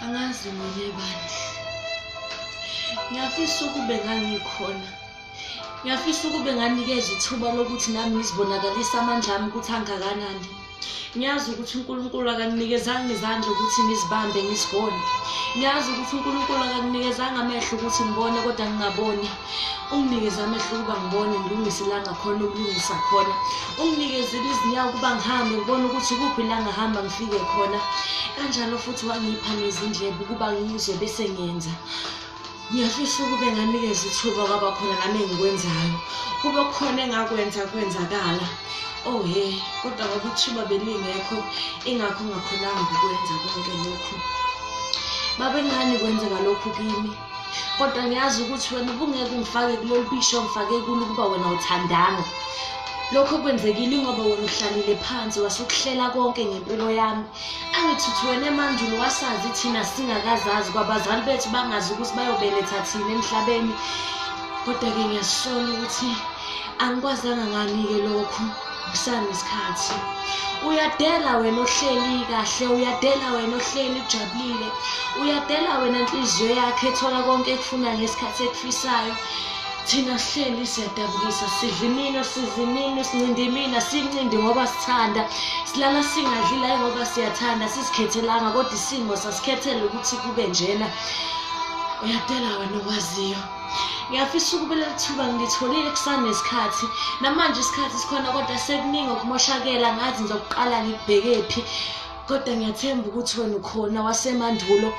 Angazi mina bandla. Ngiyafisa ukube ngangikhona. Ngiyafisa ukube nganikeza ithuba lokuthi nami ngizibonakalise amandla ami ukuthi angakanani. Ngiyazi ukuthi uNkulunkulu akanikezanga izandla ukuthi ngizibambe ngizigone. Ngiyazi ukuthi uNkulunkulu akanikezanga amehlo ukuthi ngibone kodwa ngingaboni. Unginikeze amehlo ukuba ngibone ngilungise la ngakhona ukulungisa khona. Unginikezile izinyawo ukuba ngihambe ngibone ukuthi kuphi la ngahamba ngifike khona. Kanjalo futhi wangipha nezindlebe ukuba ngizwe bese ngiyenza. Ngiyafisa ukube nganikeza ithuba kwaba khona nami engikwenzayo. Kube khona engakwenza kwenzakala. Oh kodwa ngoba ithuba belingekho ingakho ngakhonanga ukwenza konke lokhu. Babe ngani kwenzeka lokhu kimi? Kodwa ngiyazi ukuthi wena ubungeke ungifake kulolu bisho ngifake kulo ukuba wena uthandanga. Lokho kwenzekile ngoba wena uhlalile phansi wasukuhlela konke ngempilo yami. Angithuthi wena emandulo wasazi thina singakazazi kwabazali bethu bangazi ukuthi bayobeletha thina emhlabeni. Kodwa-ke ngiyasola ukuthi angikwazanga ngani-ke lokhu kusanesikhathi. Uyadela wena ohleli kahle, uyadela wena ohleli ujabulile, uyadela wena inhliziyo yakhe ethola konke ekufuna ngesikhathi ekufisayo. Thina sihleli siyadabukisa, sidla imino sidla imino, sincinde imina sincinde ngoba sithanda, silala singadli la ngoba siyathanda, sizikhethelanga kodwa isimo sasikhethela ukuthi kube njena. Uyadela wena okwaziyo. Ngiyafisa ukube leli thuba ngilitholile kusanesikhathi. Namanje isikhathi sikhona kodwa sekuningi okumoshakela ngathi ngizokuqala ngikubhekephi. Kodwa ngiyathemba ukuthi wena ukhona wasemandulo.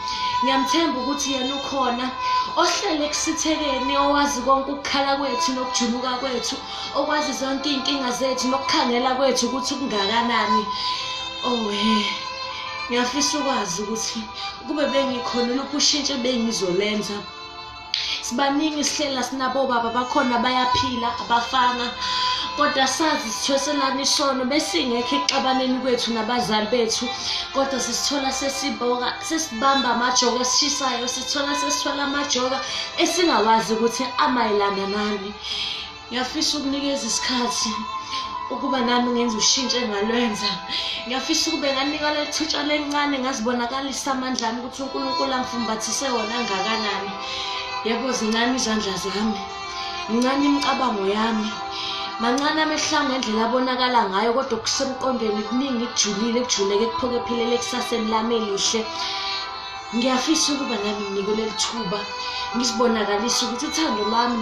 Ngiyamthemba ukuthi yena ukhona ohlele kusithekeni, owazi konke ukukhala kwethu nokujuluka kwethu, okwazi zonke inkinga zethu nokukhangela kwethu ukuthi kungakanani. Ngiyafisa ukwazi ukuthi kube bengikhona lokhu ushintshe bengizolenza. Sibaningi sihlela sinabo baba bakhona bayaphila abafana. Kodwa sazi sithoselana isono besingekho ekuxabaneni kwethu nabazali bethu. Kodwa sisithola sesibamba amajoka esishisayo, sithola amajoka esingawazi ukuthi amayelana nani. Ngiyafisa ukunikeza isikhathi ukuba nami ngenze ushintsho engalwenza. Ngiyafisa ukube nganika leli thutsha lencane ngazibonakalisa amandla ami ukuthi uNkulunkulu angifumbathise wona angakanani. Yebo zincane izandla zami, incane imicabango yami, mancane amehlo ami ngendlela abonakala ngayo, kodwa kusemqondweni kuningi kujuleke kuphokephilele ekusaseni lami elihle. Ngiyafisa ukuba nami nginike leli thuba ngizibonakalise ukuthi uthando lwami